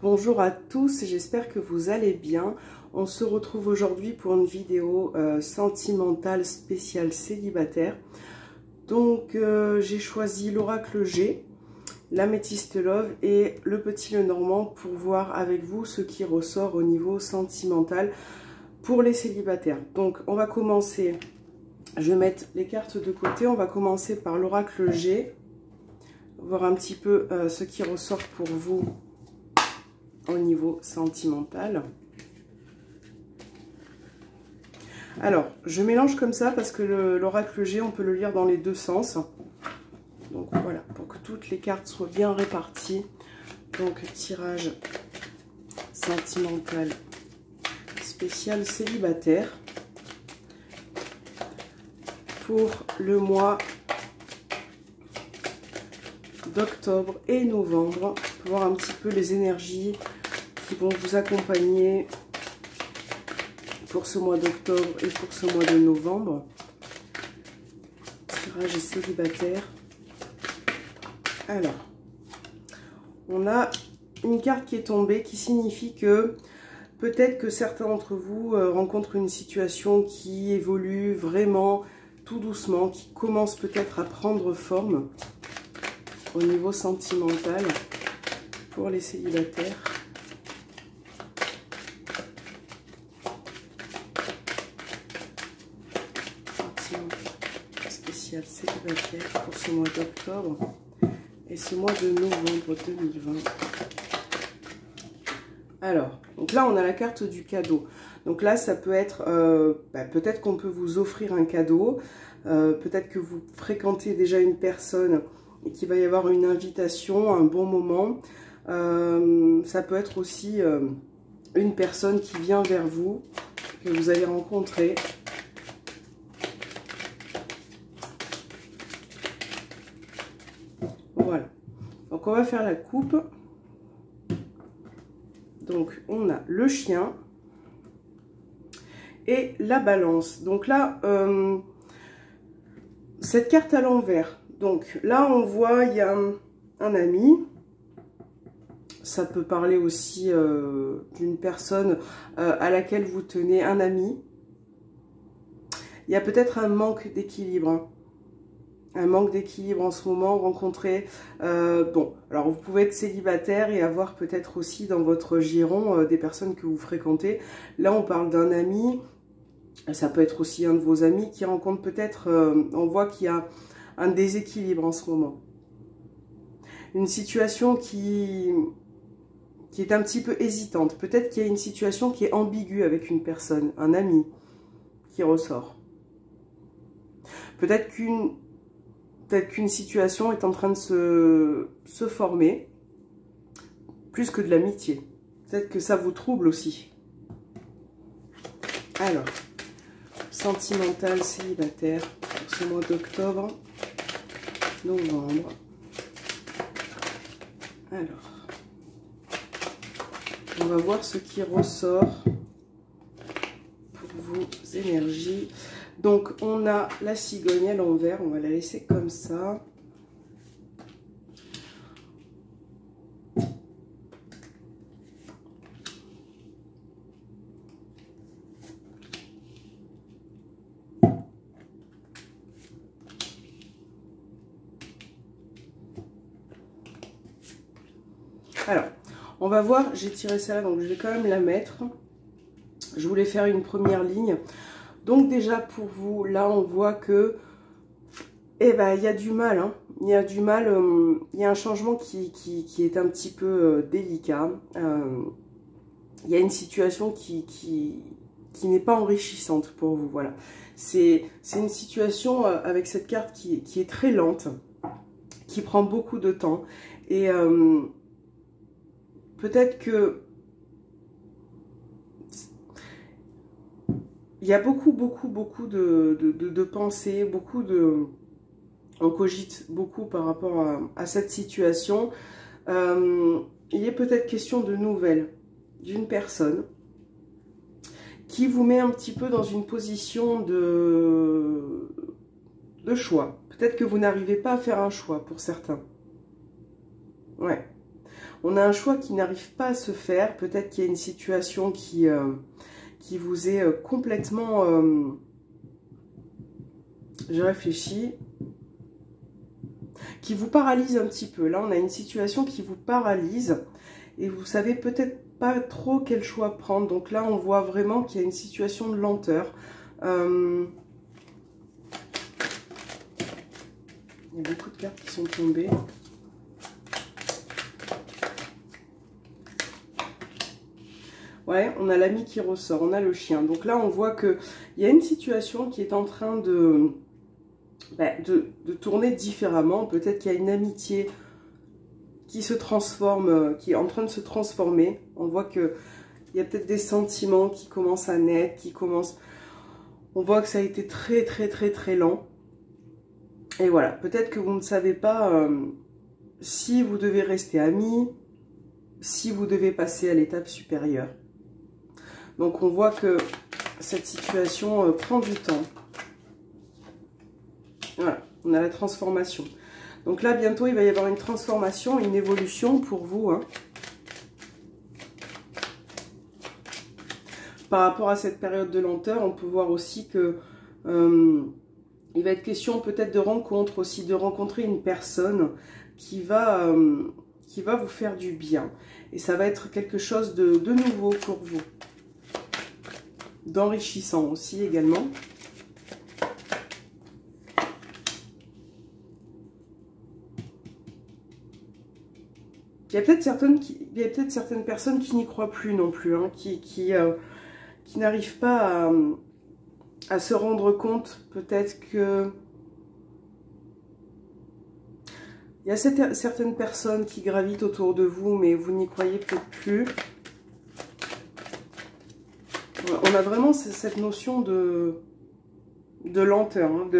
Bonjour à tous, j'espère que vous allez bien. On se retrouve aujourd'hui pour une vidéo sentimentale spéciale célibataire. Donc j'ai choisi l'oracle G, l'améthyste Love et le petit Lenormand pour voir avec vous ce qui ressort au niveau sentimental pour les célibataires. Donc on va commencer, je vais mettre les cartes de côté, on va commencer par l'oracle G, voir un petit peu ce qui ressort pour vous au niveau sentimental. Alors, je mélange comme ça parce que l'oracle G, on peut le lire dans les deux sens. Donc voilà, pour que toutes les cartes soient bien réparties. Donc, tirage sentimental spécial célibataire pour le mois d'octobre et novembre, pour voir un petit peu les énergies qui vont vous accompagner pour ce mois d'octobre et pour ce mois de novembre. Tirage célibataire. Alors, on a une carte qui est tombée qui signifie que peut-être que certains d'entre vous rencontrent une situation qui évolue vraiment tout doucement, qui commence peut-être à prendre forme au niveau sentimental pour les célibataires. Sentimental spécial célibataire pour ce mois d'octobre et ce mois de novembre 2020. Alors, donc là on a la carte du cadeau. Donc là ça peut être, peut-être qu'on peut vous offrir un cadeau, peut-être que vous fréquentez déjà une personne et qu'il va y avoir une invitation, un bon moment. Ça peut être aussi une personne qui vient vers vous, que vous allez rencontrer. Voilà. Donc on va faire la coupe. Donc on a le chien et la balance. Donc là, cette carte à l'envers. Donc là, on voit, il y a un ami. Ça peut parler aussi d'une personne à laquelle vous tenez, un ami. Il y a peut-être un manque d'équilibre. Hein. Un manque d'équilibre en ce moment rencontré. Bon, alors vous pouvez être célibataire et avoir peut-être aussi dans votre giron des personnes que vous fréquentez. Là, on parle d'un ami. Ça peut être aussi un de vos amis qui rencontre peut-être, on voit qu'il y a un déséquilibre en ce moment. Une situation qui est un petit peu hésitante. Peut-être qu'il y a une situation qui est ambiguë avec une personne, un ami qui ressort. Peut-être qu'une situation est en train de se former, plus que de l'amitié. Peut-être que ça vous trouble aussi. Alors, sentimental célibataire pour ce mois d'octobre, novembre. Alors, on va voir ce qui ressort pour vos énergies. Donc, on a la cigogne à l'envers. On va la laisser comme ça. Alors, on va voir, j'ai tiré celle-là, donc je vais quand même la mettre. Je voulais faire une première ligne. Donc déjà pour vous, là on voit que, il y a du mal. Hein. Il y a du mal, il y a un changement qui est un petit peu délicat. Il y a une situation qui n'est pas enrichissante pour vous. Voilà. C'est une situation avec cette carte qui est très lente, qui prend beaucoup de temps. Et peut-être que il y a beaucoup de pensées, on cogite beaucoup par rapport à cette situation. Il est peut-être question de nouvelles d'une personne qui vous met un petit peu dans une position de choix. Peut-être que vous n'arrivez pas à faire un choix pour certains. Ouais. On a un choix qui n'arrive pas à se faire. Peut-être qu'il y a une situation qui vous est complètement... je réfléchis. Qui vous paralyse un petit peu. Là, on a une situation qui vous paralyse. Et vous savez peut-être pas trop quel choix prendre. Donc là, on voit vraiment qu'il y a une situation de lenteur. Il y a beaucoup de cartes qui sont tombées. Ouais, on a l'ami qui ressort, on a le chien. Donc là, on voit qu'il y a une situation qui est en train de tourner différemment. Peut-être qu'il y a une amitié qui se transforme, qui est en train de se transformer. On voit qu'il y a peut-être des sentiments qui commencent à naître, On voit que ça a été très, très, très, très lent. Et voilà, peut-être que vous ne savez pas si vous devez rester amis, si vous devez passer à l'étape supérieure. Donc on voit que cette situation prend du temps. Voilà, on a la transformation. Donc là, bientôt, il va y avoir une transformation, une évolution pour vous. Hein. Par rapport à cette période de lenteur, on peut voir aussi que il va être question peut-être de rencontre aussi, de rencontrer une personne qui va vous faire du bien. Et ça va être quelque chose de nouveau pour vous. D'enrichissant aussi également. Il y a peut-être certaines personnes qui n'y croient plus non plus, hein, qui n'arrivent pas à se rendre compte peut-être que il y a certaines personnes qui gravitent autour de vous, mais vous n'y croyez peut-être plus. On a vraiment cette notion de lenteur, hein,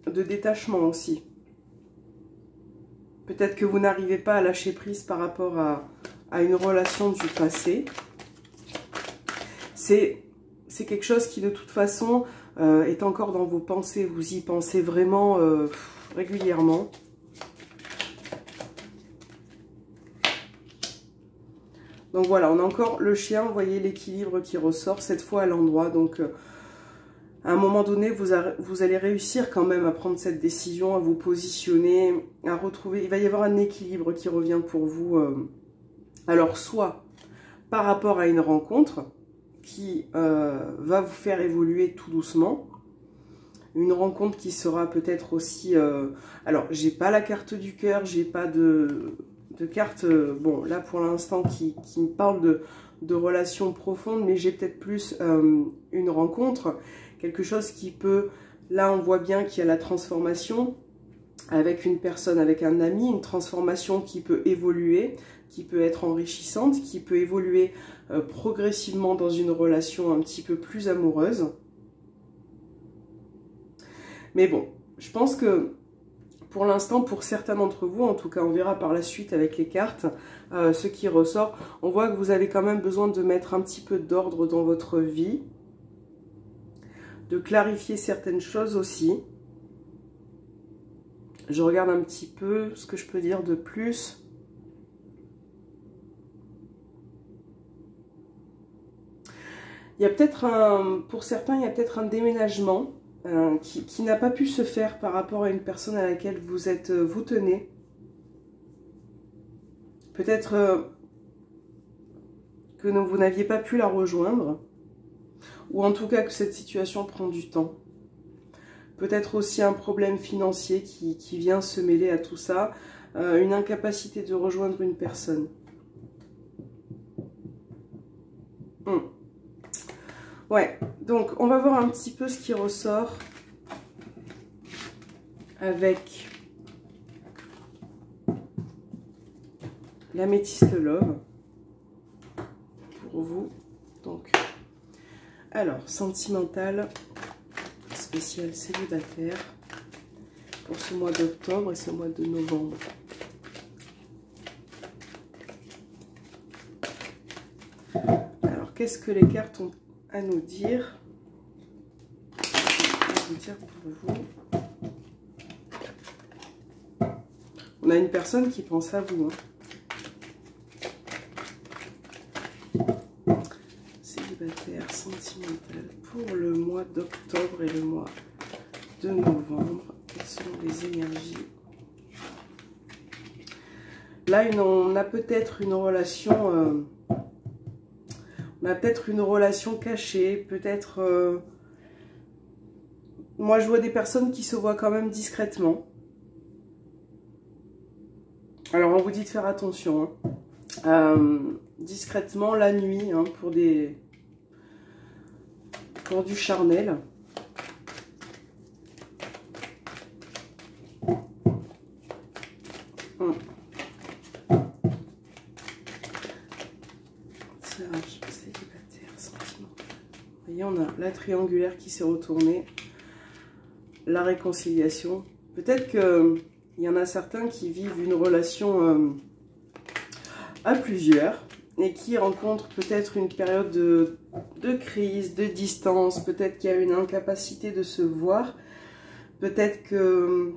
de détachement aussi. Peut-être que vous n'arrivez pas à lâcher prise par rapport à une relation du passé. C'est quelque chose qui de toute façon est encore dans vos pensées. Vous y pensez vraiment régulièrement. Donc voilà, on a encore le chien, vous voyez l'équilibre qui ressort, cette fois à l'endroit. Donc à un moment donné, vous allez réussir quand même à prendre cette décision, à vous positionner, à retrouver... Il va y avoir un équilibre qui revient pour vous. Alors soit par rapport à une rencontre qui va vous faire évoluer tout doucement. Une rencontre qui sera peut-être aussi... alors, j'ai pas la carte du cœur, j'ai pas de carte... bon, là pour l'instant qui me parle de relations profondes, mais j'ai peut-être plus une rencontre, quelque chose qui peut... Là, on voit bien qu'il y a la transformation avec une personne, avec un ami, une transformation qui peut évoluer, qui peut être enrichissante, qui peut évoluer progressivement dans une relation un petit peu plus amoureuse. Mais bon, je pense que pour l'instant, pour certains d'entre vous, en tout cas on verra par la suite avec les cartes, ce qui ressort, on voit que vous avez quand même besoin de mettre un petit peu d'ordre dans votre vie, de clarifier certaines choses aussi. Je regarde un petit peu ce que je peux dire de plus. Il y a peut-être pour certains, il y a peut-être un déménagement qui n'a pas pu se faire par rapport à une personne à laquelle vous tenez. Peut-être que vous n'aviez pas pu la rejoindre, ou en tout cas que cette situation prend du temps. Peut-être aussi un problème financier qui vient se mêler à tout ça, une incapacité de rejoindre une personne. Ouais, donc on va voir un petit peu ce qui ressort avec l'améthyste love pour vous. Donc, alors, sentimental, spécial célibataire pour ce mois d'octobre et ce mois de novembre. Alors, qu'est-ce que les cartes ont à nous dire? Pour vous. On On a une personne qui pense à vous. Célibataire, sentimental, pour le mois d'octobre et le mois de novembre. Quelles sont les énergies? Là, on a peut-être une relation... on a peut-être une relation cachée, peut-être... moi, je vois des personnes qui se voient quand même discrètement. Alors, on vous dit de faire attention. Discrètement, la nuit, pour du charnel. Célibataire, sentimental. Vous voyez, on a la triangulaire qui s'est retournée. La réconciliation. Peut-être qu'il y en a certains qui vivent une relation à plusieurs et qui rencontrent peut-être une période de crise, de distance. Peut-être qu'il y a une incapacité de se voir. Peut-être que...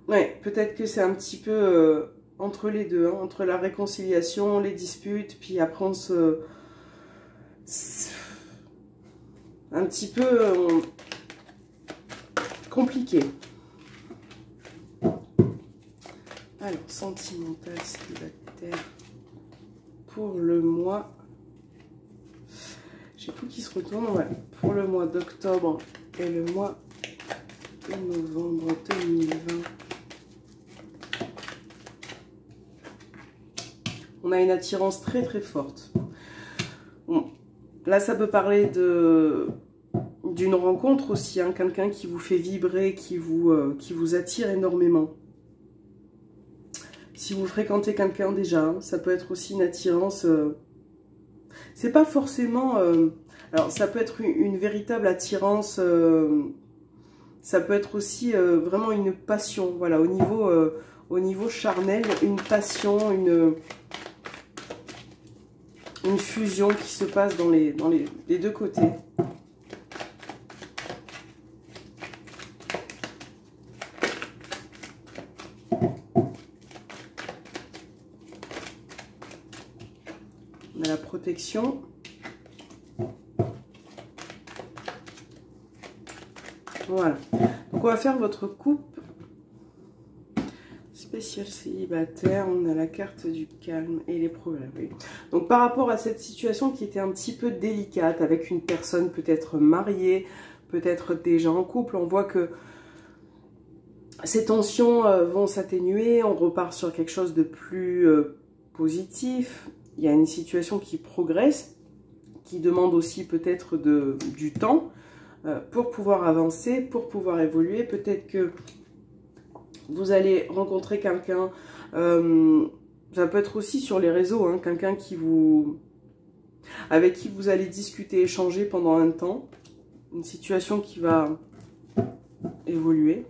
ouais, peut-être que c'est un petit peu entre les deux, entre la réconciliation, les disputes, puis après on se... un petit peu compliqué. Alors, sentimental, célibataire, pour le mois... J'ai tout qui se retourne, ouais. Pour le mois d'octobre et le mois de novembre 2020. On a une attirance très très forte. Bon, là, ça peut parler d'une rencontre aussi, quelqu'un qui vous fait vibrer, qui vous attire énormément. Si vous fréquentez quelqu'un déjà, ça peut être aussi une attirance. C'est pas forcément. Alors, ça peut être une véritable attirance. Ça peut être aussi vraiment une passion. Voilà, au niveau charnel, une passion, une fusion qui se passe dans les deux côtés. On a la protection. Voilà. Donc on va faire votre coupe spécial célibataire. On a la carte du calme et les problèmes. Donc par rapport à cette situation qui était un petit peu délicate avec une personne peut-être mariée, peut-être déjà en couple, on voit que ces tensions vont s'atténuer. On repart sur quelque chose de plus positif. Il y a une situation qui progresse, qui demande aussi peut-être du temps pour pouvoir avancer, pour pouvoir évoluer. Peut-être que vous allez rencontrer quelqu'un, ça peut être aussi sur les réseaux, quelqu'un avec qui vous allez discuter, échanger pendant un temps. Une situation qui va évoluer.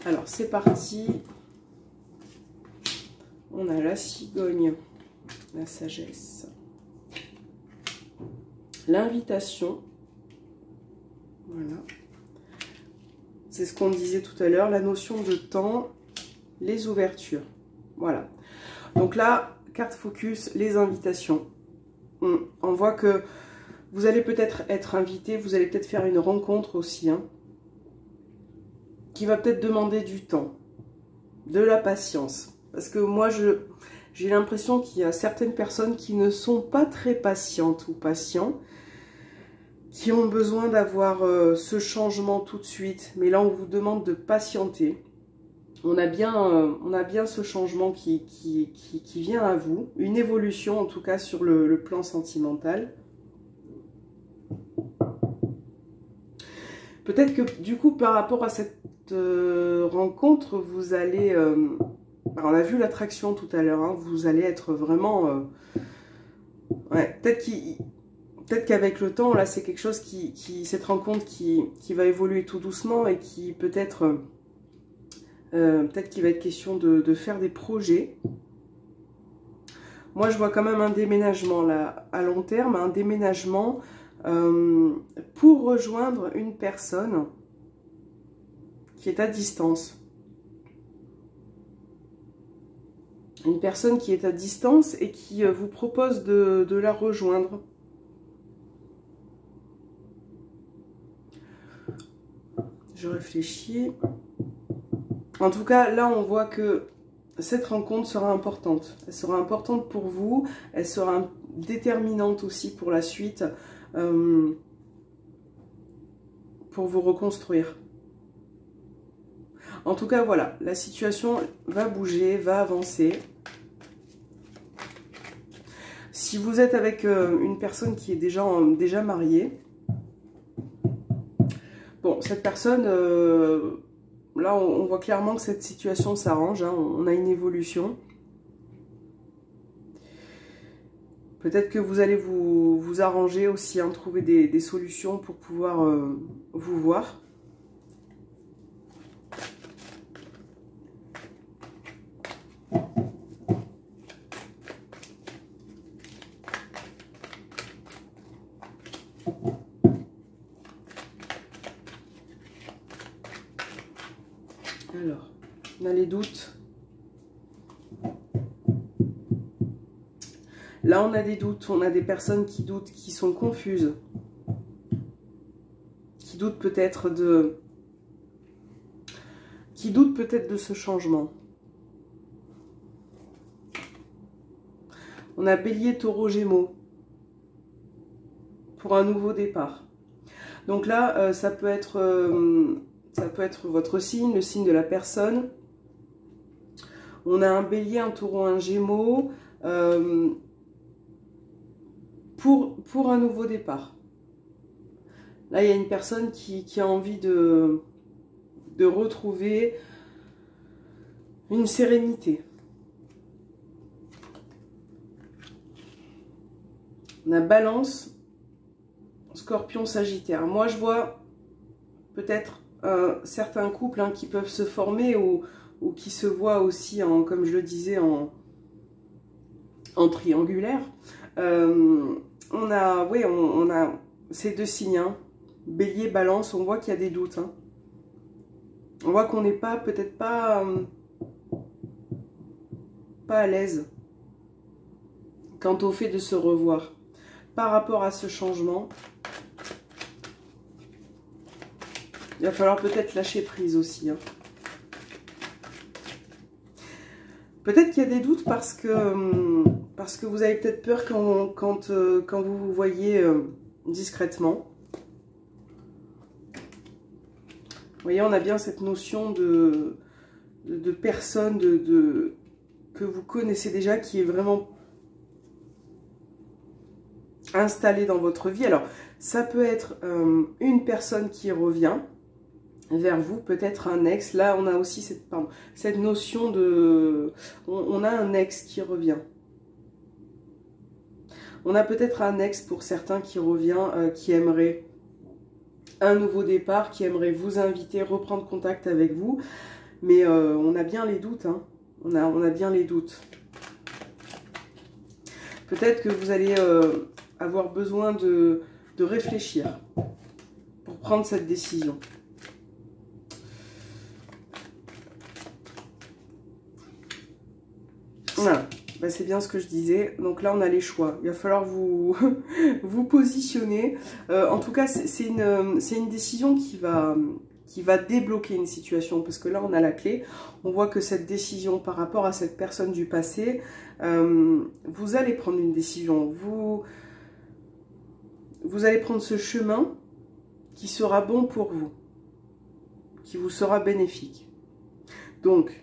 Alors, c'est parti. On a la cigogne, la sagesse, l'invitation. Voilà. C'est ce qu'on disait tout à l'heure, la notion de temps, les ouvertures. Voilà. Donc là, carte focus, les invitations. On voit que vous allez peut-être être invité, vous allez peut-être faire une rencontre aussi, qui va peut-être demander du temps, de la patience. Parce que moi, j'ai l'impression qu'il y a certaines personnes qui ne sont pas très patientes ou patients, qui ont besoin d'avoir ce changement tout de suite. Mais là, on vous demande de patienter. On a bien ce changement qui vient à vous. Une évolution, en tout cas, sur le plan sentimental. Peut-être que, du coup, par rapport à cette rencontre, vous allez... on a vu l'attraction tout à l'heure, vous allez être vraiment... ouais, peut-être qu'avec le temps, là, c'est quelque chose cette rencontre qui va évoluer tout doucement et qui peut-être qu'il va être question de faire des projets. Moi, je vois quand même un déménagement, là, à long terme, un déménagement pour rejoindre une personne qui est à distance. Une personne qui est à distance et qui vous propose de la rejoindre. Je réfléchis. En tout cas, là, on voit que cette rencontre sera importante. Elle sera importante pour vous. Elle sera déterminante aussi pour la suite, pour vous reconstruire. En tout cas, voilà, la situation va bouger, va avancer. Si vous êtes avec une personne qui est déjà mariée, bon, cette personne, là, on voit clairement que cette situation s'arrange, hein, on a une évolution. Peut-être que vous allez vous arranger aussi, hein, trouver des solutions pour pouvoir vous voir. Alors, on a les doutes. Là, on a des doutes, on a des personnes qui doutent, qui sont confuses. Qui doutent peut-être de ce changement. On a Bélier, Taureau, Gémeaux pour un nouveau départ. Donc là, ça peut être votre signe, le signe de la personne. On a un Bélier, un Taureau, un Gémeaux pour un nouveau départ. Là, il y a une personne qui a envie de retrouver une sérénité. On a Balance, Scorpion, Sagittaire. Moi, je vois peut-être certains couples, hein, qui peuvent se former ou qui se voient aussi, comme je le disais, en triangulaire. On a ces deux signes, hein, Bélier, Balance. On voit qu'il y a des doutes, hein. On voit qu'on n'est peut-être pas à l'aise quant au fait de se revoir. Par rapport à ce changement, il va falloir peut-être lâcher prise aussi, hein. Peut-être qu'il y a des doutes parce que vous avez peut-être peur quand vous vous voyez discrètement. Vous voyez, on a bien cette notion de personne que vous connaissez déjà, qui est vraiment installée dans votre vie. Alors, ça peut être une personne qui revient vers vous, peut-être un ex. Là, on a aussi cette notion de... On a un ex qui revient. On a peut-être un ex pour certains qui revient, qui aimerait un nouveau départ, qui aimerait vous inviter, reprendre contact avec vous. Mais on a bien les doutes, hein. On a bien les doutes. Peut-être que vous allez avoir besoin de réfléchir pour prendre cette décision. Voilà, ben, c'est bien ce que je disais. Donc là, on a les choix. Il va falloir vous positionner. En tout cas, c'est une décision qui va débloquer une situation. Parce que là, on a la clé. On voit que cette décision par rapport à cette personne du passé, vous allez prendre une décision. Vous allez prendre ce chemin qui sera bon pour vous, qui vous sera bénéfique. Donc,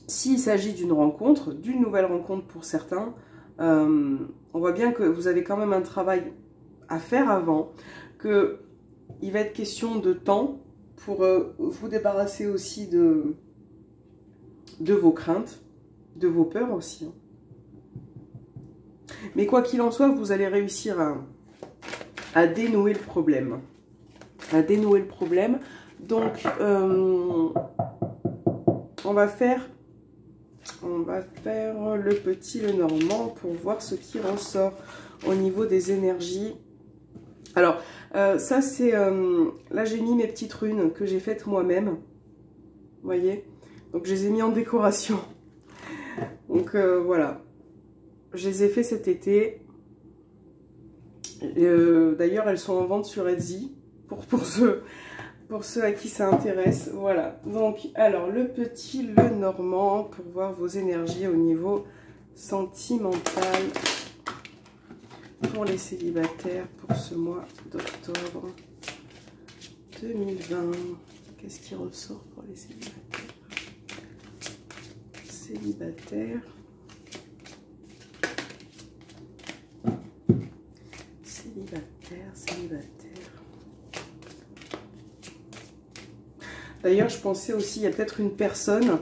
s'il s'agit d'une rencontre, d'une nouvelle rencontre pour certains, on voit bien que vous avez quand même un travail à faire avant, qu'il va être question de temps pour vous débarrasser aussi de vos craintes, de vos peurs aussi. Mais quoi qu'il en soit, vous allez réussir à dénouer le problème. Donc, on va faire le petit, le normand, pour voir ce qui ressort au niveau des énergies Alors, ça c'est... là, j'ai mis mes petites runes que j'ai faites moi-même. Vous voyez? Donc, je les ai mis en décoration. Donc, voilà. Je les ai fait cet été. D'ailleurs, elles sont en vente sur Etsy. Pour ceux à qui ça intéresse. Voilà. Donc, alors, le petit, le normand, pour voir vos énergies au niveau sentimental. Pour les célibataires pour ce mois d'octobre 2020. Qu'est-ce qui ressort pour les célibataires? Célibataires. Célibataire. D'ailleurs, je pensais aussi, il y a peut-être une personne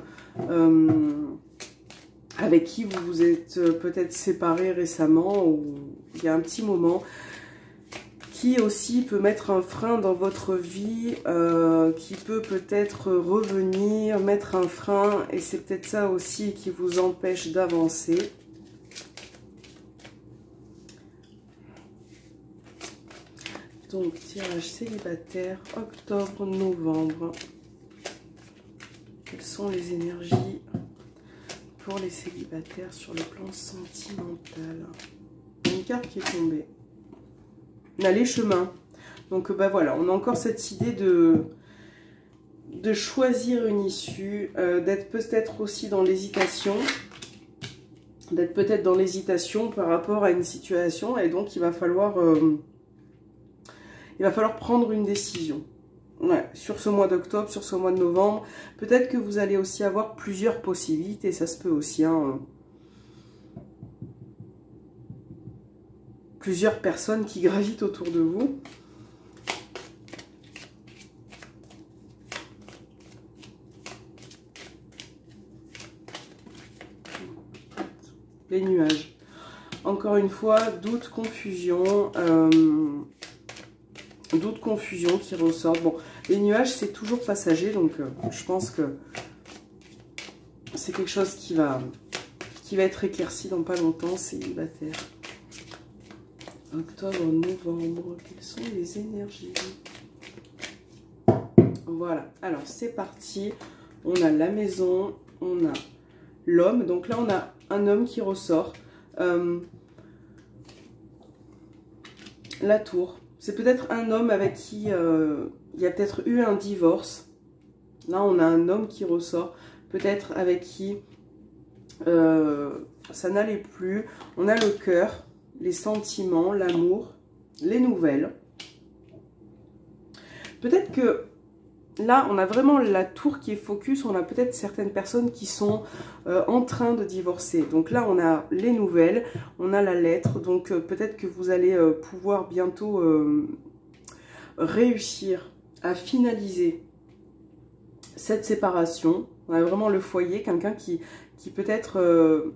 avec qui vous vous êtes peut-être séparés récemment ou il y a un petit moment, qui aussi peut mettre un frein dans votre vie, qui peut peut-être revenir, mettre un frein, et c'est peut-être ça aussi qui vous empêche d'avancer. Donc, tirage célibataire, octobre, novembre. Quelles sont les énergies pour les célibataires sur le plan sentimental? Une carte qui est tombée. On a les chemins. Donc, bah voilà, on a encore cette idée de choisir une issue, d'être peut-être aussi dans l'hésitation. D'être peut-être dans l'hésitation par rapport à une situation. Et donc, il va falloir prendre une décision. Ouais, sur ce mois d'octobre, sur ce mois de novembre. Peut-être que vous allez aussi avoir plusieurs possibilités. Ça se peut aussi, hein. Plusieurs personnes qui gravitent autour de vous. Les nuages. Encore une fois, doute, confusion. Doute, confusion qui ressortent. Bon, les nuages, c'est toujours passager. Donc, je pense que c'est quelque chose qui va être éclairci dans pas longtemps. Célibataire. Octobre, novembre, quelles sont les énergies? Voilà, alors c'est parti. On a la maison, on a l'homme. Donc là, on a un homme qui ressort. La tour. C'est peut-être un homme avec qui il y a peut-être eu un divorce. Là, on a un homme qui ressort. Peut-être avec qui ça n'allait plus. On a le cœur. Les sentiments, l'amour, les nouvelles. Peut-être que là, on a vraiment la tour qui est focus. On a peut-être certaines personnes qui sont en train de divorcer. Donc là, on a les nouvelles, on a la lettre. Donc peut-être que vous allez pouvoir bientôt réussir à finaliser cette séparation. On a vraiment le foyer, quelqu'un qui peut-être...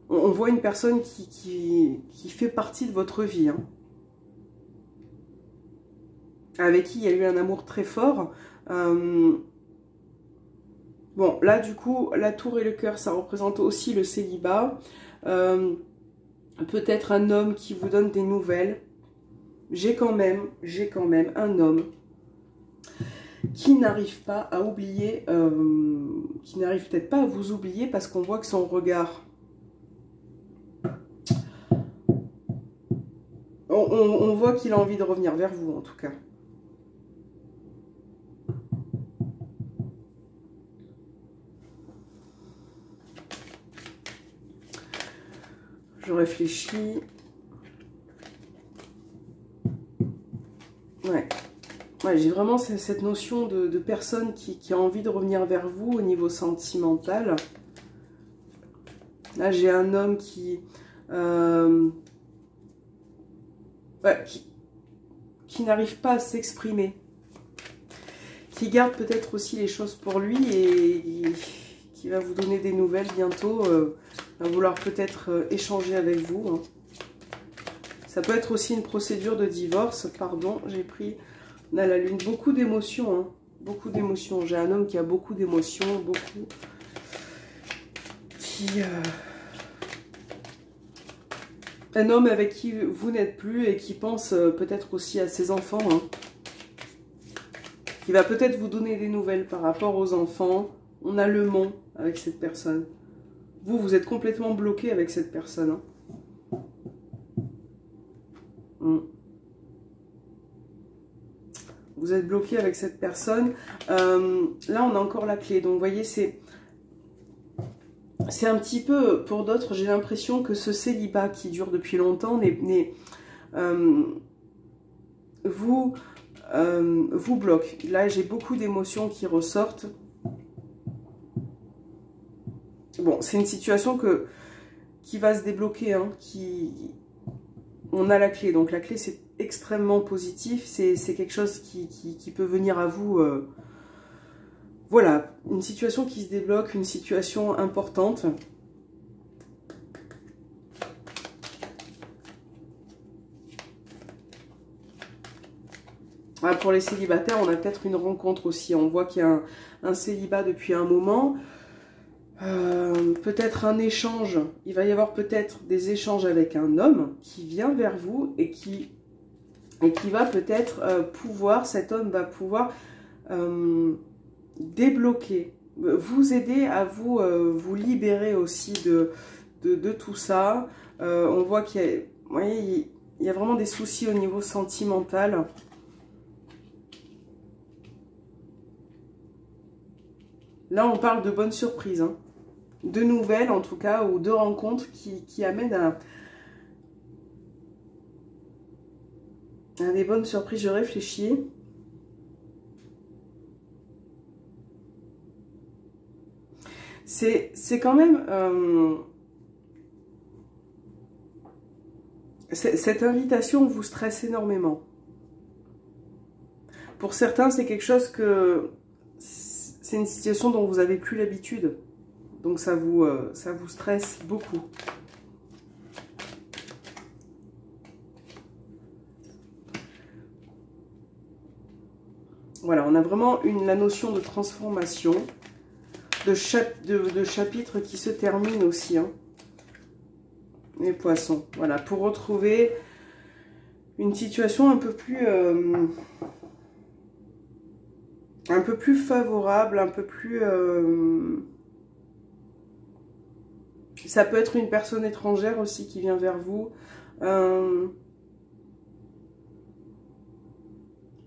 on voit une personne qui fait partie de votre vie, hein, avec qui il y a eu un amour très fort. Bon, là, du coup, la tour et le cœur, ça représente aussi le célibat. Peut-être un homme qui vous donne des nouvelles. J'ai quand même un homme qui n'arrive pas à oublier, qui n'arrive peut-être pas à vous oublier parce qu'on voit que son regard... On voit qu'il a envie de revenir vers vous, en tout cas. Je réfléchis. Ouais. Ouais, j'ai vraiment cette notion de personne qui a envie de revenir vers vous au niveau sentimental. Là, j'ai un homme qui n'arrive pas à s'exprimer, qui garde peut-être aussi les choses pour lui et qui va vous donner des nouvelles bientôt, va vouloir peut-être échanger avec vous. Hein. Ça peut être aussi une procédure de divorce, pardon, j'ai pris, on a la lune, beaucoup d'émotions, hein, beaucoup d'émotions. J'ai un homme qui a beaucoup d'émotions, beaucoup, qui... Un homme avec qui vous n'êtes plus et qui pense peut-être aussi à ses enfants. Hein. Qui va peut-être vous donner des nouvelles par rapport aux enfants. On a le mont avec cette personne. Vous, vous êtes complètement bloqué avec cette personne. Hein. Vous êtes bloqué avec cette personne. Là, on a encore la clé. Donc, vous voyez, c'est un petit peu, pour d'autres, j'ai l'impression que ce célibat qui dure depuis longtemps vous bloque. Là, j'ai beaucoup d'émotions qui ressortent. Bon, c'est une situation qui va se débloquer. Hein, on a la clé. Donc, la clé, c'est extrêmement positif. C'est quelque chose qui peut venir à vous... Voilà, une situation qui se débloque, une situation importante. Ah, pour les célibataires, on a peut-être une rencontre aussi. On voit qu'il y a un célibat depuis un moment. Peut-être un échange. Il va y avoir peut-être des échanges avec un homme qui vient vers vous et qui va peut-être pouvoir, cet homme va pouvoir... débloquer, vous aider à vous libérer aussi de tout ça. On voit qu'il y a, vous voyez, il y a vraiment des soucis au niveau sentimental. Là, on parle de bonnes surprises, hein. De nouvelles en tout cas, ou de rencontres qui amènent à des bonnes surprises. Je réfléchis. C'est quand même... cette invitation vous stresse énormément. Pour certains, c'est quelque chose que... C'est une situation dont vous n'avez plus l'habitude. Donc ça vous stresse beaucoup. Voilà, on a vraiment la notion de transformation. De chapitres qui se terminent aussi, hein. Les poissons, voilà, pour retrouver une situation un peu plus favorable, un peu plus... ça peut être une personne étrangère aussi qui vient vers vous.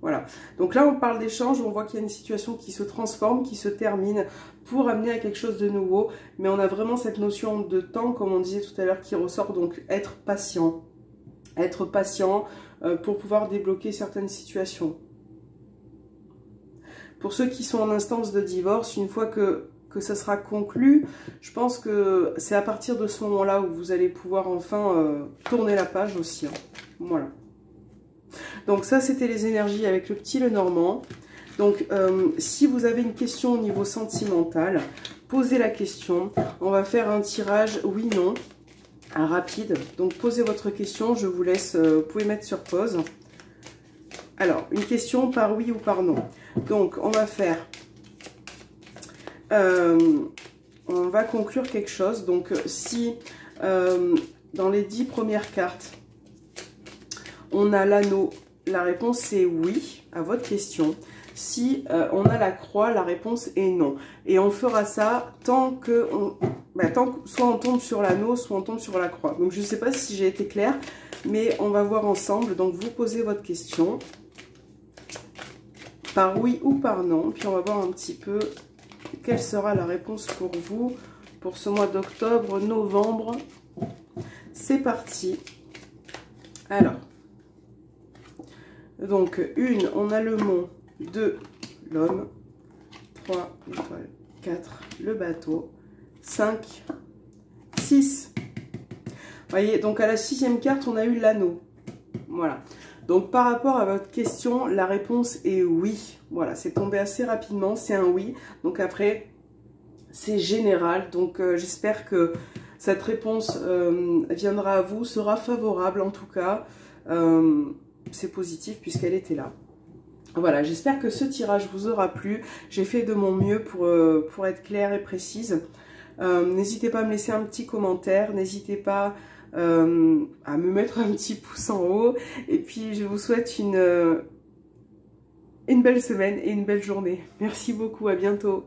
Voilà, donc là on parle d'échange, on voit qu'il y a une situation qui se transforme, qui se termine pour amener à quelque chose de nouveau, mais on a vraiment cette notion de temps, comme on disait tout à l'heure, qui ressort, donc être patient pour pouvoir débloquer certaines situations. Pour ceux qui sont en instance de divorce, une fois que ça sera conclu, je pense que c'est à partir de ce moment-là où vous allez pouvoir enfin tourner la page aussi, hein. Voilà. Donc ça, c'était les énergies avec le petit Lenormand. Donc, si vous avez une question au niveau sentimental, posez la question. On va faire un tirage oui-non, rapide. Donc, posez votre question. Je vous laisse, vous pouvez mettre sur pause. Alors, une question par oui ou par non. Donc, on va faire... on va conclure quelque chose. Donc, si dans les 10 premières cartes, on a l'anneau, la réponse c'est oui à votre question. Si on a la croix, la réponse est non. Et on fera ça tant que soit on tombe sur l'anneau, soit on tombe sur la croix. Donc je ne sais pas si j'ai été claire, mais on va voir ensemble. Donc vous posez votre question par oui ou par non. Puis on va voir un petit peu quelle sera la réponse pour vous pour ce mois d'octobre, novembre. C'est parti. Alors. Donc, 1, on a le mont, 2, l'homme, 3, l'étoile, 4, le bateau, 5, 6. Vous voyez, donc à la 6e carte, on a eu l'anneau. Voilà. Donc, par rapport à votre question, la réponse est oui. Voilà, c'est tombé assez rapidement, c'est un oui. Donc après, c'est général. Donc, j'espère que cette réponse viendra à vous, sera favorable en tout cas. C'est positif puisqu'elle était là. Voilà, j'espère que ce tirage vous aura plu. J'ai fait de mon mieux pour être claire et précise. N'hésitez pas à me laisser un petit commentaire. N'hésitez pas à me mettre un petit pouce en haut. Et puis je vous souhaite une belle semaine et une belle journée. Merci beaucoup, à bientôt.